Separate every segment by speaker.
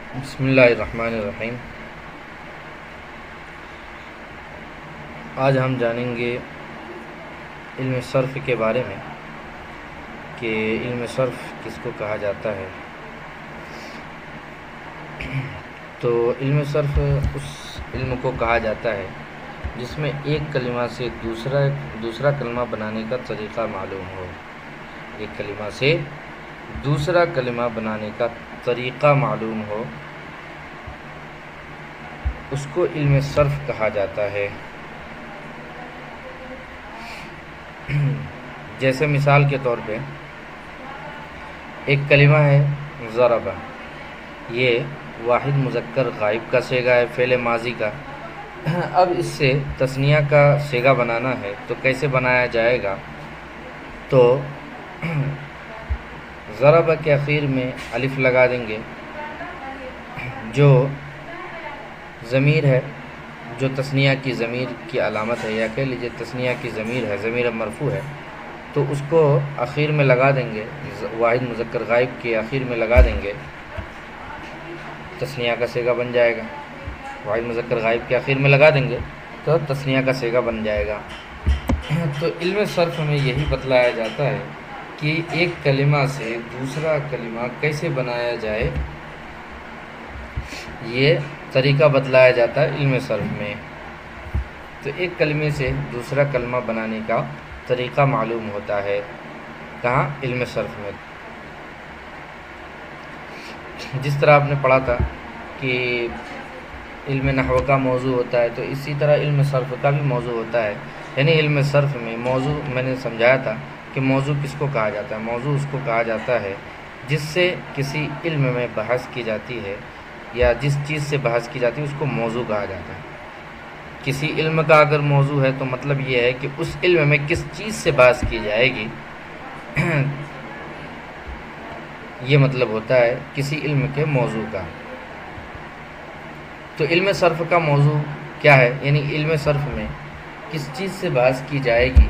Speaker 1: بسم اللہ الرحمن الرحیم۔ آج ہم جانیں گے علم صرف کے بارے میں کہ علم صرف کس کو کہا جاتا ہے۔ تو علم صرف اس علم کو کہا جاتا ہے جس میں ایک کلمہ سے دوسرا کلمہ بنانے کا طریقہ معلوم ہو۔ ایک کلمہ سے دوسرا کلمہ بنانے کا طریقہ معلوم ہو، اس کو علم صرف کہا جاتا ہے۔ جیسے مثال کے طور پہ ایک کلمہ ہے ضربہ، یہ واحد مذکر غائب کا صیغہ ہے، فعل ماضی کا۔ اب اس سے تثنیہ کا صیغہ بنانا ہے تو کیسے بنایا جائے گا؟ تو ضربہ کے اخیر میں الف لگا دیں گے، جو ضمیر ہے، جو تثنیہ کی ضمیر کی علامت ہے، یا کہہ لیجیے تثنیہ کی ضمیر ہے، ضمیر مرفوع ہے، تو اس کو اخیر میں لگا دیں گے، واحد مذکر غائب کے اخیر میں لگا دیں گے، تثنیہ کا صیغہ بن جائے گا۔ واحد مذکر غائب کے اخیر میں لگا دیں گے تو تثنیہ کا صیغہ بن جائے گا۔ تو علم صرف میں یہی بتلایا جاتا ہے کہ ایک کلمہ سے دوسرا کلمہ کیسے بنایا جائے، یہ طریقہ بتلایا جاتا ہے علم صرف میں۔ تو ایک کلمے سے دوسرا کلمہ بنانے کا طریقہ معلوم ہوتا ہے، کہاں؟ علم صرف میں۔ جس طرح آپ نے پڑھا تھا کہ علم نحو کا موضوع ہوتا ہے، تو اسی طرح علم صرف کا بھی موضوع ہوتا ہے۔ یعنی علم صرف میں موضوع میں نے سمجھایا تھا کہ موضوع کس کو کہا جاتا ہے۔ موضوع اس کو کہا جاتا ہے جس سے کسی علم میں بحث کی جاتی ہے، یا جس چیز سے بحث کی جاتی ہے اس کو موضوع کہا جاتا ہے۔ کسی علم کا اگر موضوع ہے تو مطلب یہ ہے کہ اس علم میں کس چیز سے بحث کی جائے گی، یہ مطلب ہوتا ہے کسی علم کے موضوع کا۔ تو علم صرف کا موضوع کیا ہے؟ یعنی علم صرف میں کس چیز سے بحث کی جائے گی،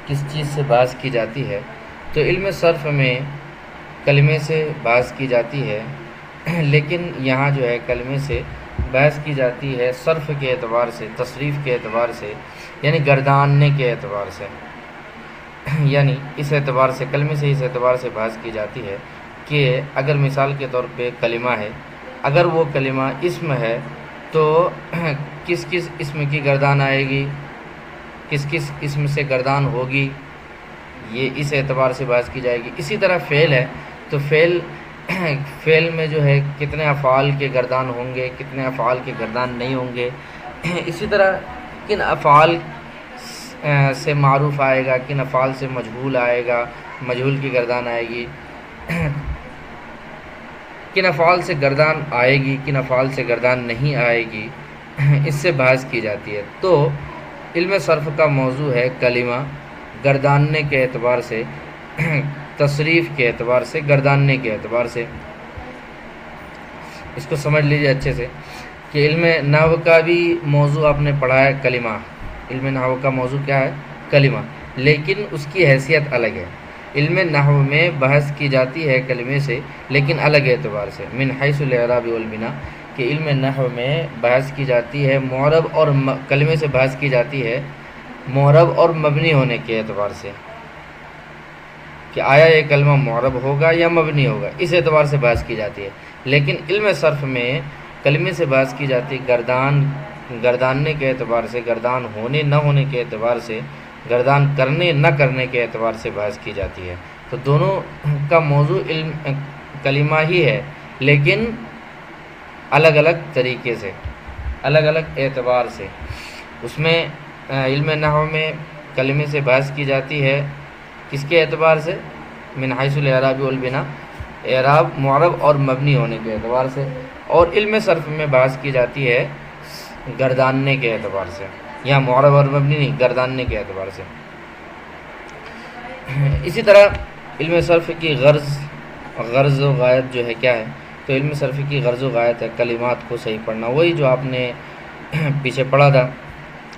Speaker 1: کس چیز سے بحث کی جاتی ہے۔ تو علم صرف میں کلمے سے بحث کی جاتی ہے، لیکن یہاں جو ہے کلمے سے بحث کی جاتی ہے صرف کے اعتبار سے، تصریف کے اعتبار سے، یعنی گرداننے کے اعتبار سے۔ یعنی اس اعتبار سے، کلمے سے اس اعتبار سے بحث کی جاتی ہے کہ اگر مثال کے طور پہ کلمہ ہے، اگر وہ کلمہ اسم ہے تو کس کس اسم کی گردان آئے گی، کس کس اسم سے گردان ہوگی، یہ اس اعتبار سے بحث کی جائے گی۔ اسی طرح فعل ہے تو فعل میں جو ہے کتنے افعال کے گردان ہوں گے، کتنے افعال کے گردان نہیں ہوں گے۔ اسی طرح کن افعال سے معروف آئے گا، کن افعال سے مجہول آئے گا، مجہول کی گردان آئے گی، کن افعال سے گردان آئے گی، کن افعال سے گردان نہیں آئے گی، اس سے بحث کی جاتی ہے۔ تو علم صرف کا موضوع ہے کلمہ گرداننے کے اعتبار سے، تصریف کے اعتبار سے، گرداننے کے اعتبار سے۔ اس کو سمجھ لیجیے اچھے سے کہ علم نحو کا بھی موضوع آپ نے پڑھا ہے کلمہ۔ علم نحو کا موضوع کیا ہے؟ کلمہ، لیکن اس کی حیثیت الگ ہے۔ علم نحو میں بحث کی جاتی ہے کلمے سے، لیکن الگ اعتبار سے، من حیث الاعراب والبناء، کہ علم نحو میں بحث کی جاتی ہے معرب اور کلمے سے بحث کی جاتی ہے معرب اور مبنی ہونے کے اعتبار سے، کہ آیا یہ کلمہ معرب ہوگا یا مبنی ہوگا، اس اعتبار سے بحث کی جاتی ہے۔ لیکن علم صرف میں کلمے سے بحث کی جاتی ہے گرداننے کے اعتبار سے، گردان ہونے نہ ہونے کے اعتبار سے، گردان کرنے نہ کرنے کے اعتبار سے بحث کی جاتی ہے۔ تو دونوں کا موضوع علم کلمہ ہی ہے، لیکن الگ الگ طریقے سے، الگ الگ اعتبار سے۔ اس میں علم نحو میں کلمے سے بحث کی جاتی ہے کس کے اعتبار سے؟ من حیث الاعراب والبناء، اعراب، معرب اور مبنی ہونے کے اعتبار سے۔ اور علم صرف میں بحث کی جاتی ہے گرداننے کے اعتبار سے، یہاں معرب اور مبنی نہیں، گرداننے کے اعتبار سے۔ اسی طرح علم صرف کی غرض و غایت جو ہے کیا ہے؟ تو علم صرف کی غرض و غایت ہے کلمات کو صحیح پڑھنا، وہی جو آپ نے پیچھے پڑھا تھا۔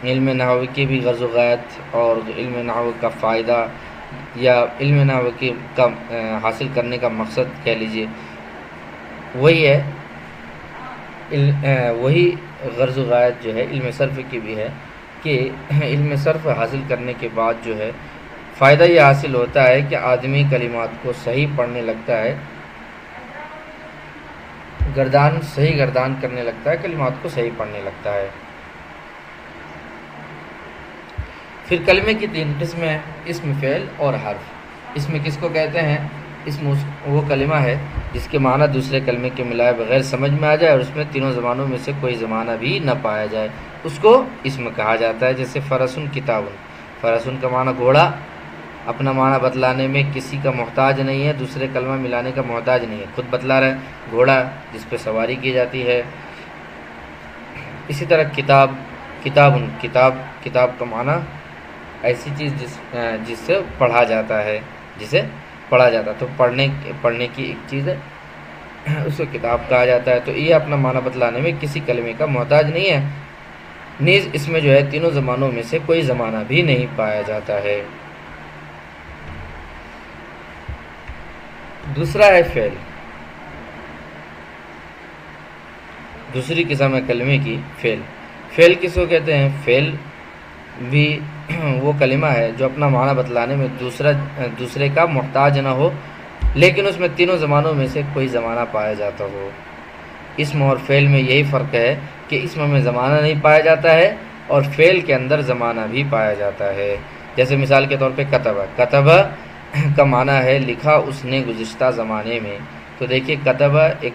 Speaker 1: علم نحو کی بھی غرض و غایت اور علم نحو کا فائدہ، یا علم نحو کا حاصل کرنے کا مقصد کہہ لیجئے، وہی ہے وہی غرض و غایت جو ہے علم صرف کی بھی ہے کہ علم صرف حاصل کرنے کے بعد جو ہے فائدہ یہ حاصل ہوتا ہے کہ آدمی کلمات کو صحیح پڑھنے لگتا ہے، صحیح گردان کرنے لگتا ہے، کلمات کو صحیح پڑھنے لگتا ہے۔ پھر کلمے کی 3 قسمیں ہیں، اسم، فعل اور حرف۔ اسم کس کو کہتے ہیں؟ اسم وہ کلمہ ہے جس کے معنی دوسرے کلمے کے ملائے بغیر سمجھ میں آ جائے اور اس میں تینوں زبانوں میں سے کوئی زمانہ بھی نہ پایا جائے، اس کو اسم کہا جاتا ہے۔ جیسے فرسن کتابن، فرسن کا معنی گھوڑا، اپنا معنی بتلانے میں کسی کا محتاج نہیں ہے، دوسرے کلمہ ملانے کا محتاج نہیں ہے، خود بتلا رہا ہے، گھوڑا جس پہ سواری کی جاتی ہے۔ اسی طرح کتاب، کتابن، کتاب کا معنی ایسی چیز جس سے پڑھا جاتا ہے، جسے پڑھا جاتا ہے، تو پڑھنے کی ایک چیز ہے، اس کو کتاب کہا جاتا ہے۔ تو یہ اپنا معنی بتلانے میں کسی کلمے کا محتاج نہیں ہے، نیز اس میں جو ہے تینوں زمانوں میں سے کوئی زمانہ بھی نہیں پایا جاتا ہے۔ دوسرا ہے فعل، دوسری قسم ہے کلمے کی فعل۔ فعل کس کو کہتے ہیں؟ فعل بھی وہ کلمہ ہے جو اپنا معنی بتلانے میں دوسرے کا محتاج نہ ہو، لیکن اس میں تینوں زمانوں میں سے کوئی زمانہ پایا جاتا ہو۔ اسم اور فعل میں یہی فرق ہے کہ اسم میں زمانہ نہیں پایا جاتا ہے اور فعل کے اندر زمانہ بھی پایا جاتا ہے۔ جیسے مثال کے طور پہ کتبہ، کتبہ کا معنی ہے لکھا اس نے گزشتہ زمانے میں۔ تو دیکھیے کتبہ ایک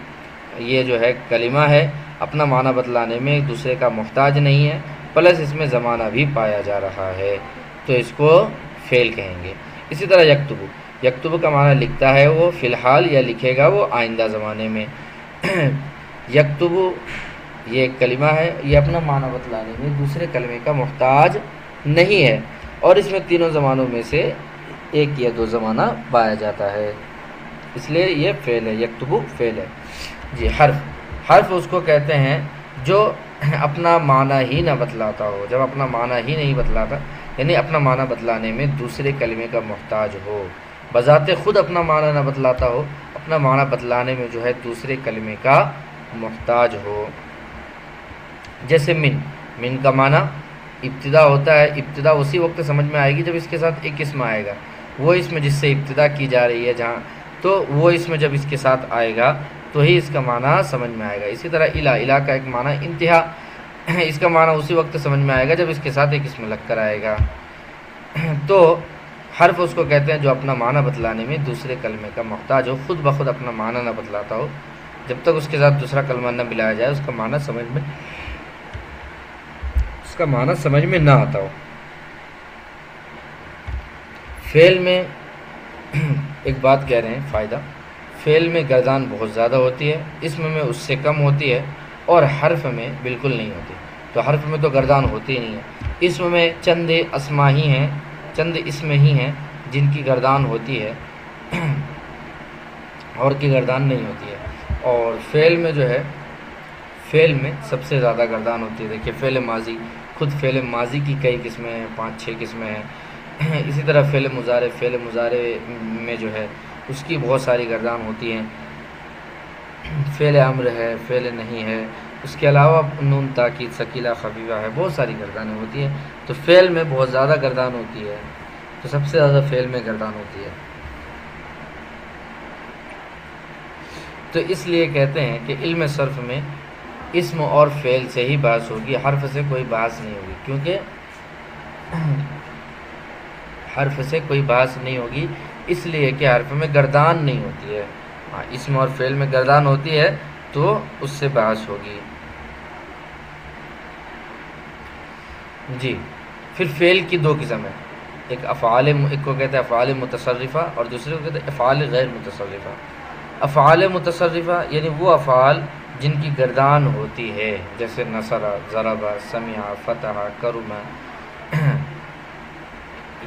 Speaker 1: یہ جو ہے کلمہ ہے، اپنا معنی بتلانے میں دوسرے کا محتاج نہیں ہے، پلس اس میں زمانہ بھی پایا جا رہا ہے، تو اس کو فعل کہیں گے۔ اسی طرح یکتب، یکتب کا معنی لکھتا ہے وہ فی الحال یا لکھے گا وہ آئندہ زمانے میں۔ یکتب یہ ایک کلمہ ہے، یہ اپنا معنی بتلانے میں دوسرے کلمے کا محتاج نہیں ہے اور اس میں تینوں زمانوں میں سے ایک یا دو زمانہ پایا جاتا ہے، اس لیے یہ فعل ہے، یکتب فعل ہے۔ جی حرف، حرف اس کو کہتے ہیں جو اپنا معنی ہی نہ بتلاتا ہو، جب اپنا معنی ہی نہیں بتلاتا، یعنی اپنا معنی بتلانے میں دوسرے کلمے کا محتاج ہو، بذات خود اپنا معنی نہ بتلاتا ہو، اپنا معنی بتلانے میں جو ہے دوسرے کلمے کا محتاج ہو۔ جیسے من کا معنی ابتدا ہوتا ہے، ابتدا اسی وقت سمجھ میں آئے گی جب اس کے ساتھ ایک اسم آئے گا، وہ اسم جس سے ابتدا کی جا رہی ہے جہاں، تو وہ اسم جب اس کے ساتھ آئے گا تو ہی اس کا معنی سمجھ میں آئے گا۔ اسی طرح الہ کا ایک معنی انتہا، اس کا معنی اسی وقت سمجھ میں آئے گا جب اس کے ساتھ ایک اسم لگ کر آئے گا۔ تو حرف اس کو کہتے ہیں جو اپنا معنی بتلانے میں دوسرے کلمے کا محتاج ہو، خود بخود اپنا معنی نہ بتلاتا ہو، جب تک اس کے ساتھ دوسرا کلمہ نہ ملایا جائے اس کا معنی سمجھ میں نہ آتا ہو۔ فعل میں ایک بات کہہ رہے ہیں فائدہ، فعل میں گردان بہت زیادہ ہوتی ہے، اسم میں اس سے کم ہوتی ہے اور حرف میں بالکل نہیں ہوتی۔ تو حرف میں تو گردان ہوتی ہی نہیں ہے، اسم میں چند اسما ہی ہیں، چند اسم ہی ہیں جن کی گردان ہوتی ہے اور کی گردان نہیں ہوتی ہے۔ اور فعل میں جو ہے، فعل میں سب سے زیادہ گردان ہوتی ہے۔ دیکھیے فعل ماضی، خود فعل ماضی کی کئی قسمیں ہیں، 5-6 قسمیں ہیں۔ اسی طرح فعل مضارع میں جو ہے اس کی بہت ساری گردان ہوتی ہیں۔ فعل امر ہے، فعل نہیں ہے، اس کے علاوہ نون تاکید ثقیلہ خفیفہ ہے، بہت ساری گردانیں ہوتی ہیں۔ تو فعل میں بہت زیادہ گردان ہوتی ہے، تو سب سے زیادہ فعل میں گردان ہوتی ہے۔ تو اس لیے کہتے ہیں کہ علم صرف میں اسم اور فعل سے ہی بحث ہوگی، حرف سے کوئی بحث نہیں ہوگی، کیونکہ حرف سے کوئی بحث نہیں ہوگی اس لیے کہ حرف میں گردان نہیں ہوتی ہے۔ اسم اور فعل میں گردان ہوتی ہے تو اس سے بحث ہوگی۔ جی پھر فعل کی 2 قسم ہیں، ایک کو کہتے ہیں افعال متصرفہ اور دوسرے کو کہتے ہیں افعال غیر متصرفہ۔ افعال متصرفہ یعنی وہ افعال جن کی گردان ہوتی ہے، جیسے نصر، ضرب، سمع، فتح، کرم،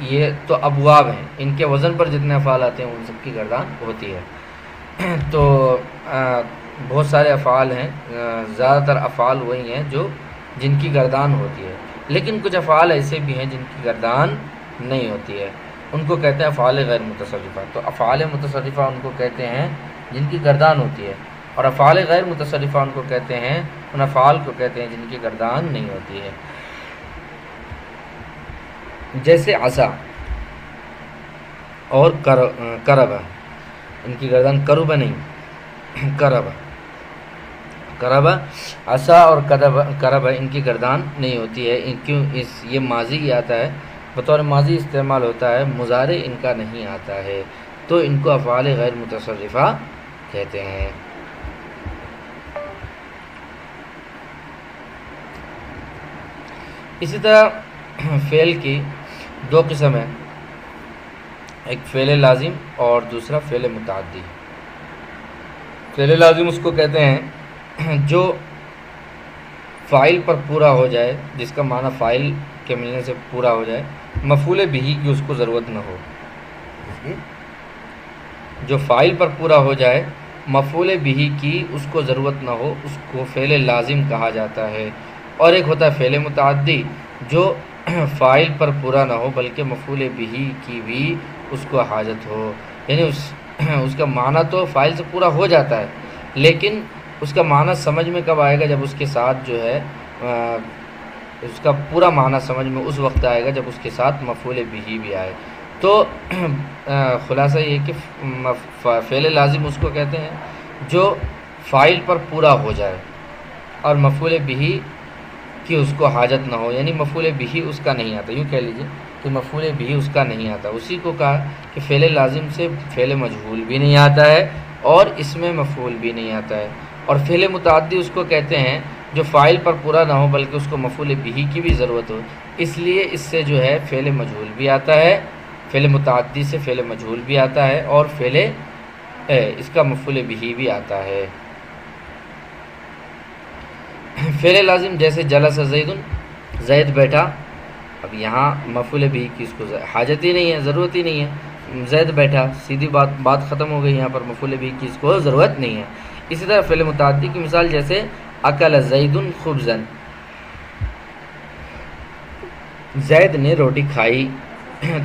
Speaker 1: یہ تو ابواب ہیں، ان کے وزن پر جتنے افعال آتے ہیں ان سب کی گردان ہوتی ہے۔ تو بہت سارے افعال ہیں، زیادہ تر افعال وہی ہیں جن کی گردان ہوتی ہے، لیکن کچھ افعال ایسے بھی ہیں جن کی گردان نہیں ہوتی ہے، ان کو کہتے ہیں افعال غیر متصرفہ۔ تو افعال متصرفہ ان کو کہتے ہیں جن کی گردان ہوتی ہے، اور افعال غیر متصرفہ ان کو کہتے ہیں، ان افعال کو کہتے ہیں جن کی گردان نہیں ہوتی ہے، جیسے عصا اور کرب، ان کی گردان کرب نہیں، کرب، عصا اور کرب ان کی گردان نہیں ہوتی ہے، کیوں؟ یہ ماضی ہی آتا ہے، بطور ماضی استعمال ہوتا ہے، مضارع ان کا نہیں آتا ہے، تو ان کو افعال غیر متصرفہ کہتے ہیں۔ اسی طرح فعل کی دو قسم ہیں، ایک فعل لازم اور دوسرا فعل متعدی۔ فعل لازم اس کو کہتے ہیں جو فاعل پر پورا ہو جائے، جس کا معنی فاعل کے ملنے سے پورا ہو جائے، مفعول بہ کی اس کو ضرورت نہ ہو، جو فاعل پر پورا ہو جائے، مفعول بہ کی اس کو ضرورت نہ ہو، اس کو فعل لازم کہا جاتا ہے۔ اور ایک ہوتا ہے فعل متعدی جو فاعل پر پورا نہ ہو بلکہ مفعول بہ کی بھی اس کو حاجت ہو، یعنی اس کا معنی تو فاعل سے پورا ہو جاتا ہے، لیکن اس کا معنی سمجھ میں کب آئے گا؟ جب اس کے ساتھ جو ہے اس کا پورا معنی سمجھ میں اس وقت آئے گا جب اس کے ساتھ مفعول بہ بھی آئے۔ تو خلاصہ یہ کہ فعل لازم اس کو کہتے ہیں جو فاعل پر پورا ہو جائے اور مفعول بہ کہ اس کو حاجت نہ ہو، یعنی مفعول بہ اس کا نہیں آتا، یوں کہہ لیجئے کہ مفعول بہ اس کا نہیں آتا۔ اسی کو کہا کہ فعل لازم سے فعل مجہول بھی نہیں آتا ہے اور اس میں مفعول بھی نہیں آتا ہے۔ اور فعل متعدی اس کو کہتے ہیں جو فاعل پر پورا نہ ہو بلکہ اس کو مفعول بہ کی بھی ضرورت ہو، اس لیے اس سے جو ہے فعل مجہول بھی آتا ہے، فعل متعدی سے فعل مجہول بھی آتا ہے اور اس کا مفعول بہ بھی آتا ہے۔ فعل لازم جیسے جلس زید، زید بیٹھا، اب یہاں مفعول بہ کی اس کو حاجت ہی نہیں ہے، ضرورت ہی نہیں ہے، زید بیٹھا، سیدھی بات ختم ہو گئی، یہاں پر مفعول بہ کی اس کو ضرورت نہیں ہے۔ اسی طرح فعل متعدی کی مثال جیسے اکل زید خبزا، زید نے روٹی کھائی،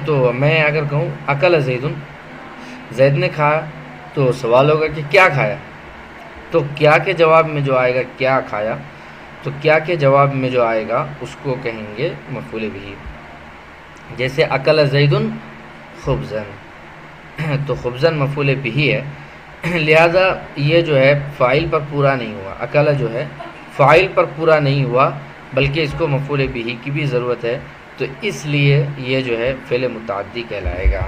Speaker 1: تو میں اگر کہوں اکل زید، زید نے کھایا، تو سوال ہوگا کہ کیا کھایا؟ تو کیا کے جواب میں جو آئے گا کیا کھایا، تو کیا کے جواب میں جو آئے گا اس کو کہیں گے مفعول بہ، جیسے اکل زید خبزا، تو خبزا مفعول بہ ہے، لہذا یہ جو ہے فاعل پر پورا نہیں ہوا، اکل جو ہے فاعل پر پورا نہیں ہوا بلکہ اس کو مفعول بہ کی بھی ضرورت ہے، تو اس لیے یہ جو ہے فعل متعدی کہلائے گا۔